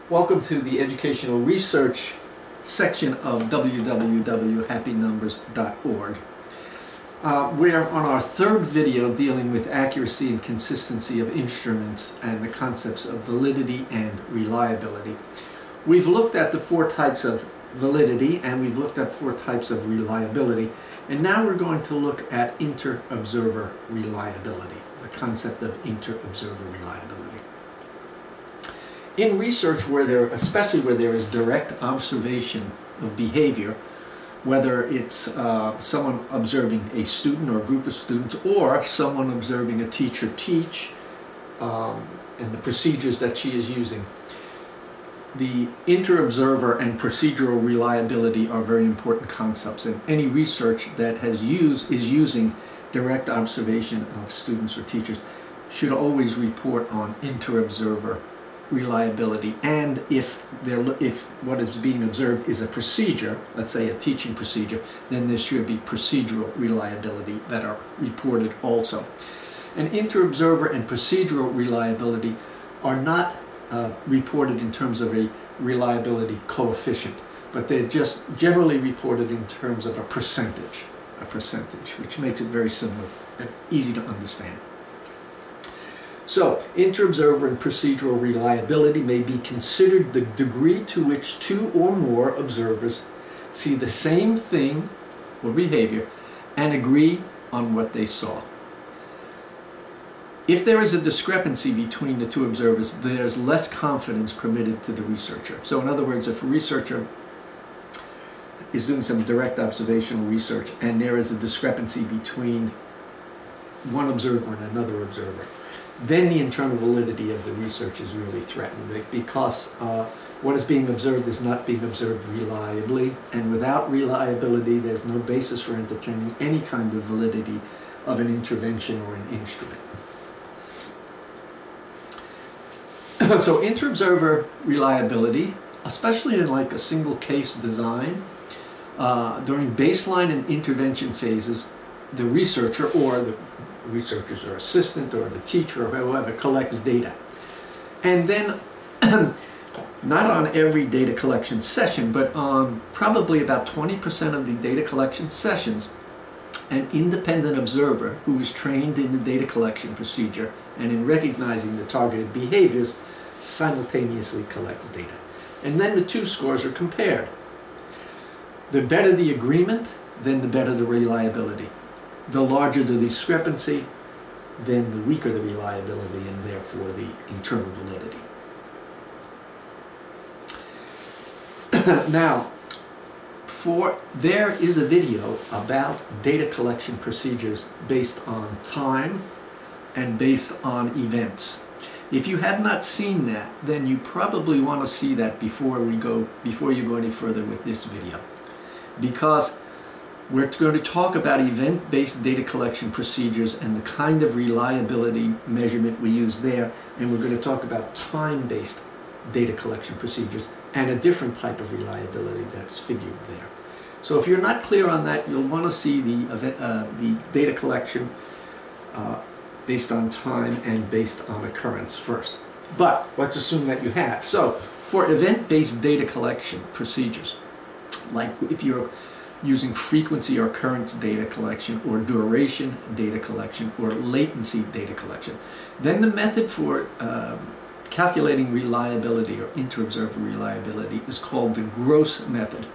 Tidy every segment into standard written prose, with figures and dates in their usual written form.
Welcome to the educational research section of www.happynumbers.org. We're on our third video dealing with accuracy and consistency of instruments and the concepts of validity and reliability. We've looked at the four types of validity and we've looked at four types of reliability, and now we're going to look at inter-observer reliability, the concept of inter-observer reliability. In research, especially where there is direct observation of behavior, whether it's someone observing a student or a group of students, or someone observing a teacher teach and the procedures that she is using, the inter-observer and procedural reliability are very important concepts, and any research that is using direct observation of students or teachers should always report on inter-observer reliability. And if what is being observed is a procedure, let's say a teaching procedure, then there should be procedural reliability that are reported also. And inter-observer and procedural reliability are not reported in terms of a reliability coefficient, but they're just generally reported in terms of a percentage, which makes it very similar and easy to understand. So, inter-observer and procedural reliability may be considered the degree to which two or more observers see the same thing or behavior and agree on what they saw. If there is a discrepancy between the two observers, there's less confidence permitted to the researcher. So in other words, if a researcher is doing some direct observational research and there is a discrepancy between one observer and another observer, then the internal validity of the research is really threatened, because what is being observed is not being observed reliably, and without reliability there's no basis for entertaining any kind of validity of an intervention or an instrument. So inter-observer reliability, especially in like a single case design, during baseline and intervention phases, the researcher or the researcher's or assistant or the teacher or whoever collects data. And then, not on every data collection session, but on probably about 20% of the data collection sessions, an independent observer who is trained in the data collection procedure and in recognizing the targeted behaviors simultaneously collects data. And then the two scores are compared. The better the agreement, then the better the reliability. The larger the discrepancy, then the weaker the reliability and therefore the internal validity. Now, there is a video about data collection procedures based on time and based on events. If you have not seen that, then you probably want to see that before you go any further with this video, because we're going to talk about event-based data collection procedures and the kind of reliability measurement we use there, and we're going to talk about time-based data collection procedures and a different type of reliability that's figured there. So if you're not clear on that, you'll want to see the data collection based on time and based on occurrence first. But let's assume that you have. So for event-based data collection procedures, like if you're using frequency or occurrence data collection or duration data collection or latency data collection, then the method for calculating reliability or inter-observer reliability is called the gross method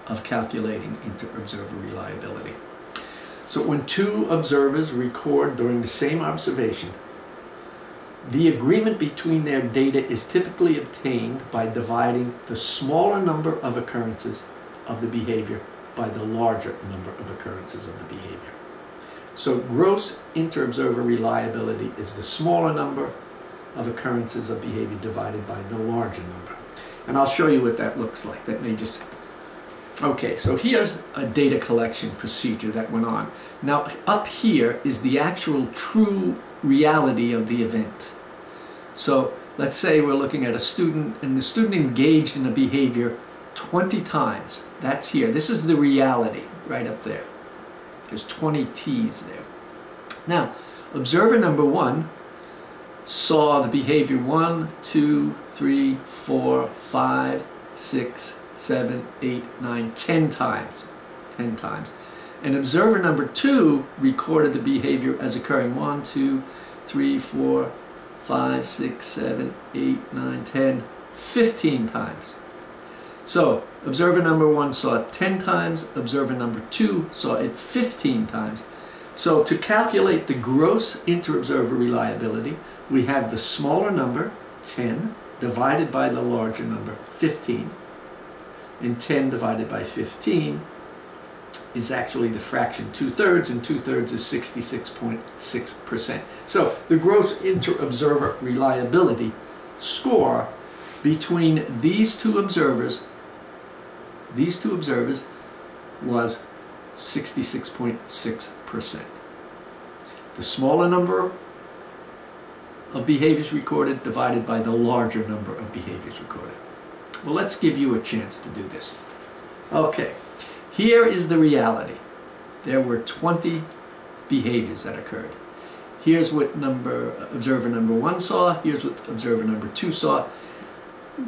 of calculating inter-observer reliability. So when two observers record during the same observation, the agreement between their data is typically obtained by dividing the smaller number of occurrences of the behavior by the larger number of occurrences of the behavior. So gross inter-observer reliability is the smaller number of occurrences of behavior divided by the larger number. And I'll show you what that looks like. That may just... Okay, so here's a data collection procedure that went on. Now up here is the actual true reality of the event. So let's say we're looking at a student, and the student engaged in a behavior 20 times. That's here. This is the reality right up there. There's 20 T's there. Now, observer number one saw the behavior 1, 2, 3, 4, 5, 6, 7, 8, 9, 10 times. 10 times. And observer number 2 recorded the behavior as occurring 1, 2, 3, 4, 5, 6, 7, 8, 9, 10, 15 times. So observer number 1 saw it 10 times, observer number 2 saw it 15 times. So to calculate the gross inter-observer reliability, we have the smaller number, 10, divided by the larger number, 15. And 10 divided by 15 is actually the fraction 2/3, and 2/3 is 66.6%. So the gross inter-observer reliability score between these two observers was 66.6%. The smaller number of behaviors recorded divided by the larger number of behaviors recorded. Well, let's give you a chance to do this. Okay, here is the reality. There were 20 behaviors that occurred. Here's what observer number 1 saw. Here's what observer number 2 saw.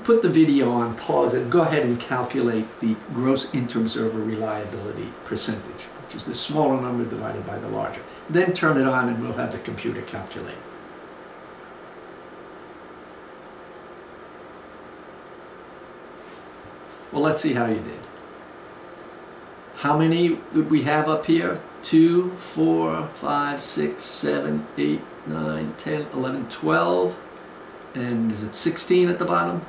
Put the video on pause and go ahead and calculate the gross inter-observer reliability percentage, which is the smaller number divided by the larger. Then turn it on and we'll have the computer calculate. Well, let's see how you did. How many would we have up here? 2, 4, 5, 6, 7, 8, 9, 10, 11, 12. And is it 16 at the bottom?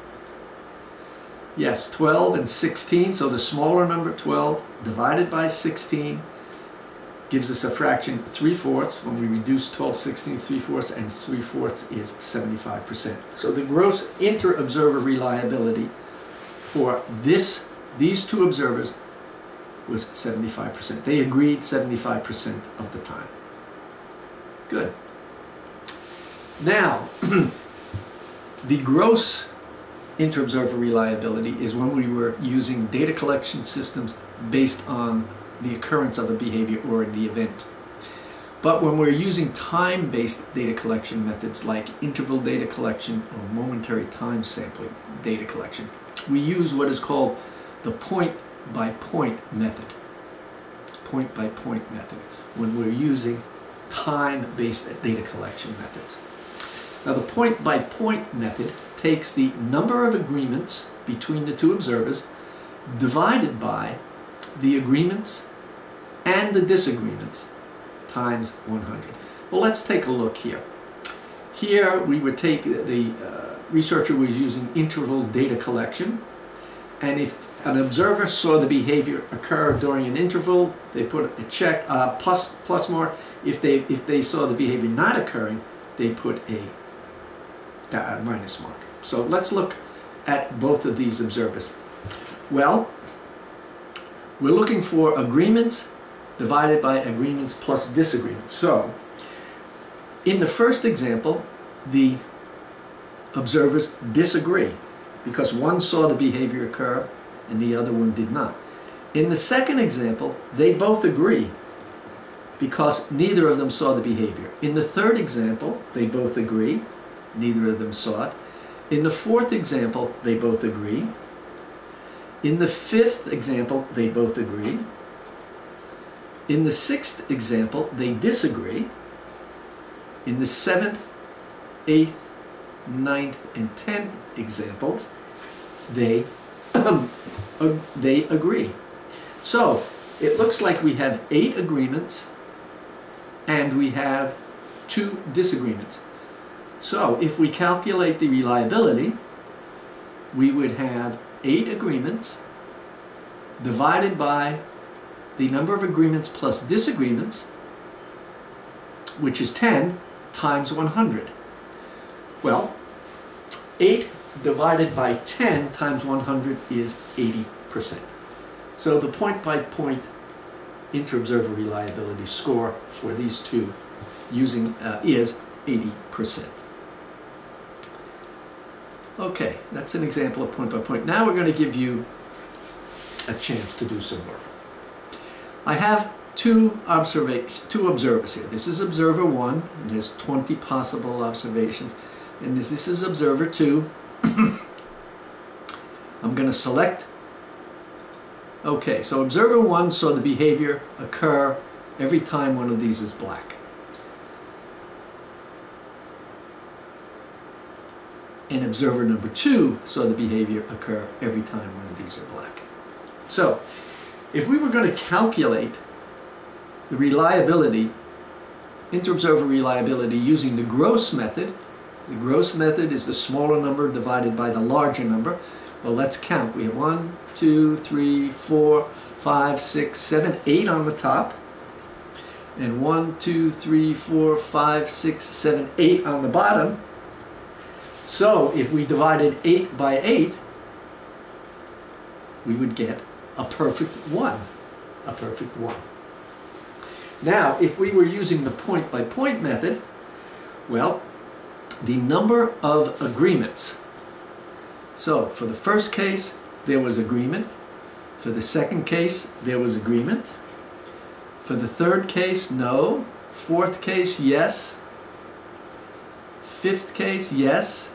Yes, 12 and 16. So the smaller number, 12, divided by 16, gives us a fraction 3/4. When we reduce 12 16ths, 3/4, and 3/4 is 75%. So the gross inter-observer reliability for these two observers was 75%. They agreed 75% of the time. Good. Now, the gross inter-observer reliability is when we were using data collection systems based on the occurrence of a behavior or the event. But when we're using time-based data collection methods like interval data collection or momentary time sampling data collection, we use what is called the point-by-point method. Point-by-point method when we're using time-based data collection methods. Now the point-by-point method takes the number of agreements between the two observers divided by the agreements and the disagreements times 100. Well, let's take a look here. Here we would take the researcher was using interval data collection, and if an observer saw the behavior occur during an interval, they put a check plus mark. If they saw the behavior not occurring, they put a minus mark. So let's look at both of these observers. Well, we're looking for agreements divided by agreements plus disagreements. So in the first example, the observers disagree because one saw the behavior occur and the other one did not. In the second example, they both agree because neither of them saw the behavior. In the third example, they both agree, neither of them saw it. In the fourth example, they both agree. In the fifth example, they both agree. In the sixth example, they disagree. In the seventh, eighth, ninth, and 10th examples, they agree. So it looks like we have 8 agreements and we have 2 disagreements. So if we calculate the reliability, we would have 8 agreements divided by the number of agreements plus disagreements, which is 10, times 100. Well, 8 divided by 10 times 100 is 80%. So the point-by-point inter-observer reliability score for these two using is 80%. Okay, that's an example of point-by-point. Now we're going to give you a chance to do some work. I have two observers here. This is observer 1, and there's 20 possible observations. And this is observer 2. I'm going to select. Okay, so observer 1 saw the behavior occur every time one of these is black. And observer number 2 saw the behavior occur every time one of these are black. So, if we were going to calculate the reliability, inter-observer reliability using the gross method is the smaller number divided by the larger number. Well, let's count. We have 1, 2, 3, 4, 5, 6, 7, 8 on the top. And 1, 2, 3, 4, 5, 6, 7, 8 on the bottom. So if we divided 8 by 8, we would get a perfect 1. A perfect 1. Now, if we were using the point-by-point method, well, the number of agreements. So for the first case, there was agreement. For the second case, there was agreement. For the third case, no. Fourth case, yes. Fifth case, yes.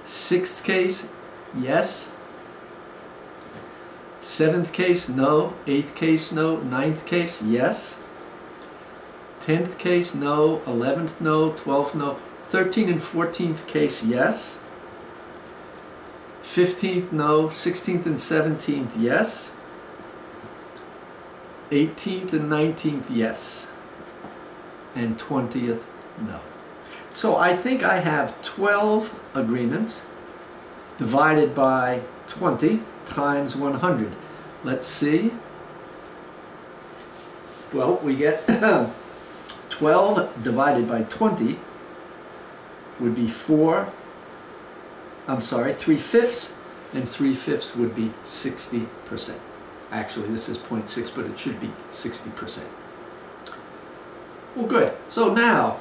Sixth case, yes. Seventh case, no. Eighth case, no. Ninth case, yes. 10th case, no. 11th, no. 12th, no. 13th and 14th case, yes. 15th, no. 16th and 17th, yes. 18th and 19th, yes. And 20th, no. So I think I have 12 agreements divided by 20 times 100. Let's see. Well, we get 12 divided by 20 would be 3/5, and 3/5 would be 60%. Actually, this is 0.6, but it should be 60%. Well, good. So now,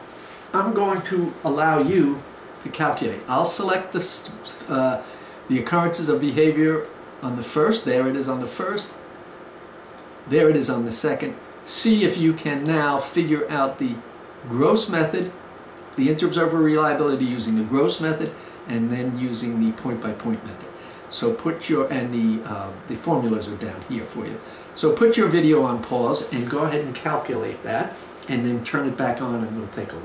I'm going to allow you to calculate. I'll select the occurrences of behavior on the first. There it is on the first. There it is on the second. See if you can now figure out the gross method, the inter-observer reliability using the gross method, and then using the point-by-point method. So put your, and the formulas are down here for you. So put your video on pause and go ahead and calculate that, and then turn it back on and we'll take a look.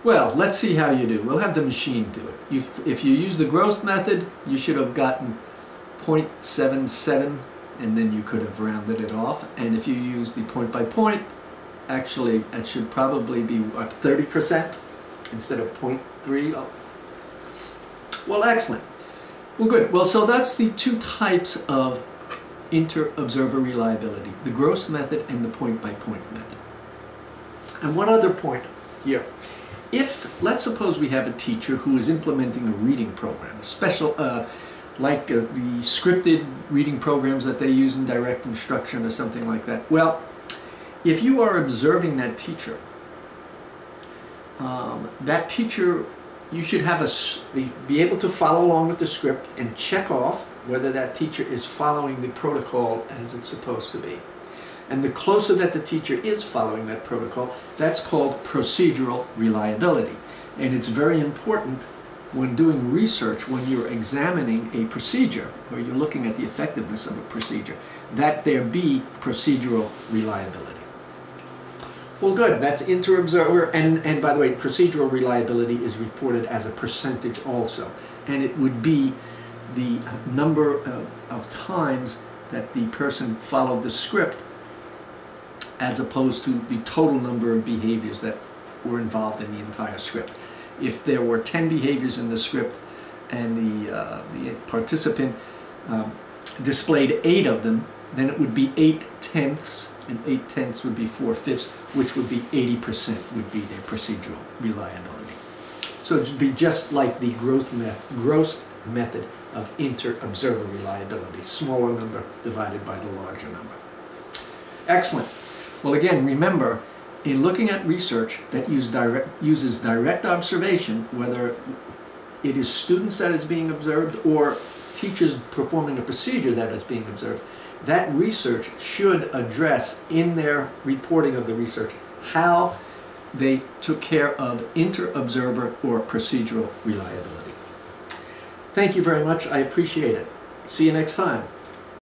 Well, let's see how you do. We'll have the machine do it. If you use the gross method, you should have gotten 0.77, and then you could have rounded it off. And if you use the point-by-point, actually, it should probably be, what, 30% instead of 0.3? Oh. Well, excellent. Well, good. Well, so that's the two types of inter-observer reliability, the gross method and the point-by-point method. And one other point here. If, let's suppose we have a teacher who is implementing a reading program, a special, like the scripted reading programs that they use in direct instruction or something like that. Well, if you are observing that teacher, you should have be able to follow along with the script and check off whether that teacher is following the protocol as it's supposed to be. And the closer that the teacher is following that protocol, that's called procedural reliability. And it's very important when doing research, when you're examining a procedure, or you're looking at the effectiveness of a procedure, that there be procedural reliability. Well, good. That's inter-observer, and by the way, procedural reliability is reported as a percentage also. And it would be the number of times that the person followed the script as opposed to the total number of behaviors that were involved in the entire script. If there were 10 behaviors in the script and the participant displayed 8 of them, then it would be 8/10, and 8/10 would be 4/5, which would be 80% would be their procedural reliability. So it would be just like the gross method of inter-observer reliability, smaller number divided by the larger number. Excellent. Well, again, remember, in looking at research that uses direct observation, whether it is students that is being observed or teachers performing a procedure that is being observed, that research should address in their reporting of the research how they took care of inter-observer or procedural reliability. Thank you very much. I appreciate it. See you next time.